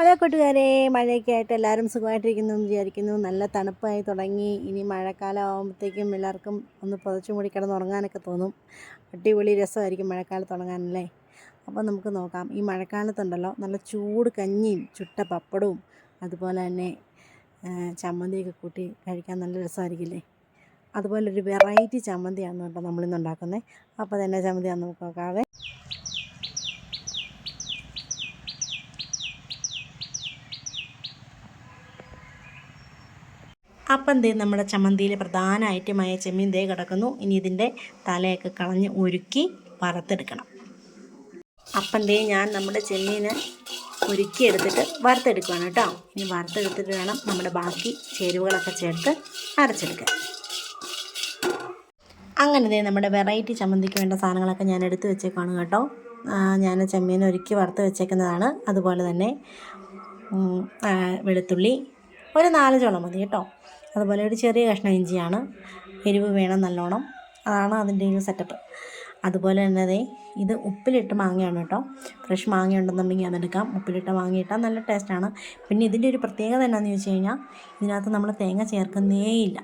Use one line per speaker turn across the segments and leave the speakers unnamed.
Hello കൂട്ടുകാരെ, മഴയൊക്കെ ആയിട്ട് എല്ലാവരും സുഖമായിട്ടിരിക്കുന്നു എന്ന് വിചാരിക്കുന്നു. നല്ല തണുപ്പായി തുടങ്ങി. ഇനി മഴക്കാലം ആകുമ്പോഴത്തേക്കും എല്ലാവർക്കും ഒന്ന് പുതച്ചു മൂടി കിടന്നുറങ്ങാനൊക്കെ തോന്നും. അടിപൊളി രസമായിരിക്കും മഴക്കാലത്ത് ഉറങ്ങാനല്ലേ. അപ്പോൾ നമുക്ക് നോക്കാം. ഈ മഴക്കാലത്തുണ്ടല്ലോ നല്ല ചൂട് കഞ്ഞിയും ചുട്ട പപ്പടവും അതുപോലെ തന്നെ ചമ്മന്തിയൊക്കെ കൂട്ടി കഴിക്കാൻ നല്ല രസമായിരിക്കില്ലേ. അതുപോലൊരു വെറൈറ്റി ചമ്മന്തിയാണ് കേട്ടോ നമ്മളിന്ന് ഉണ്ടാക്കുന്നത്. അപ്പോൾ തന്നെ ചമ്മന്തിയാണെന്ന് നമുക്ക് നോക്കാവേ. അപ്പം നമ്മുടെ ചമ്മന്തിയിൽ പ്രധാന ഐറ്റമായ ചെമ്മീൻ കിടക്കുന്നു. ഇനി ഇതിൻ്റെ തലയൊക്കെ കളഞ്ഞ് ഒരുക്കി വറുത്തെടുക്കണം. അപ്പം ഞാൻ നമ്മുടെ ചെമ്മീന് ഒരുക്കി എടുത്തിട്ട് വറുത്തെടുക്കുകയാണ് കേട്ടോ. ഇനി വറുത്തെടുത്തിട്ട് വേണം നമ്മുടെ ബാക്കി ചേരുവകളൊക്കെ ചേർത്ത് അരച്ചെടുക്കാൻ. അങ്ങനെ നമ്മുടെ വെറൈറ്റി ചമ്മന്തിക്ക് വേണ്ട സാധനങ്ങളൊക്കെ ഞാൻ എടുത്ത് വെച്ചേക്കാണ് കേട്ടോ. ഞാൻ ചെമ്മീൻ ഒരുക്കി വറുത്ത് വെച്ചേക്കുന്നതാണ്. അതുപോലെ തന്നെ വെളുത്തുള്ളി ഒരു 4 ചോളം മതി കേട്ടോ. അതുപോലെ ഒരു ചെറിയ കഷ്ണം ഇഞ്ചിയാണ്. എരിവ് വേണം നല്ലോണം, അതാണ് അതിൻ്റെ ഒരു സെറ്റപ്പ്. അതുപോലെ തന്നെ ഇത് ഉപ്പിലിട്ട് മാങ്ങയാണ് കേട്ടോ. ഫ്രഷ് മാങ്ങ ഉണ്ടെന്നുണ്ടെങ്കിൽ അതെടുക്കാം. ഉപ്പിലിട്ട് മാങ്ങ ഇട്ടാൽ നല്ല ടേസ്റ്റാണ്. പിന്നെ ഇതിൻ്റെ ഒരു പ്രത്യേകത എന്നാന്ന് ചോദിച്ചു കഴിഞ്ഞാൽ ഇതിനകത്ത് നമ്മൾ തേങ്ങ ചേർക്കുന്നേയില്ല.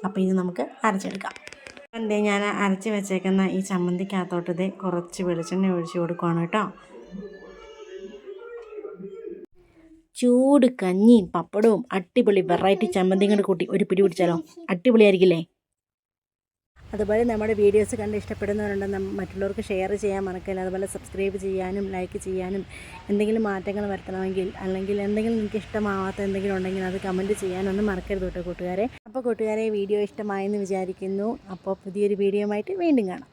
അപ്പോൾ ഇത് നമുക്ക് അരച്ചെടുക്കാം. ഞാൻ അരച്ച് വെച്ചേക്കുന്ന ഈ ചമ്മന്തിക്കകത്തോട്ട് കുറച്ച് വെളിച്ചെണ്ണ ഒഴിച്ച് കൊടുക്കുകയാണ് കേട്ടോ. ചൂട് കഞ്ഞിയും പപ്പടവും അടിപൊളി വെറൈറ്റി ചമ്മന്തിയും കൂടി കൂട്ടി ഒരു പിടി പിടിച്ചാലോ, അടിപൊളിയായിരിക്കില്ലേ. അതുപോലെ നമ്മുടെ വീഡിയോസ് കണ്ട് ഇഷ്ടപ്പെടുന്നവരുണ്ട് മറ്റുള്ളവർക്ക് ഷെയർ ചെയ്യാൻ മറക്കില്ല. അതുപോലെ സബ്സ്ക്രൈബ് ചെയ്യാനും ലൈക്ക് ചെയ്യാനും എന്തെങ്കിലും മാറ്റങ്ങൾ വരുത്തണമെങ്കിൽ അല്ലെങ്കിൽ എന്തെങ്കിലും നിങ്ങൾക്ക് ഇഷ്ടമാവാത്ത എന്തെങ്കിലും ഉണ്ടെങ്കിൽ അത് കമൻറ്റ് ചെയ്യാനൊന്നും മറക്കരുത് കേട്ടോ കൂട്ടുകാരെ. അപ്പോൾ കൂട്ടുകാരെ, വീഡിയോ ഇഷ്ടമായെന്ന് വിചാരിക്കുന്നു. അപ്പോൾ പുതിയൊരു വീഡിയോ ആയിട്ട് വീണ്ടും കാണാം.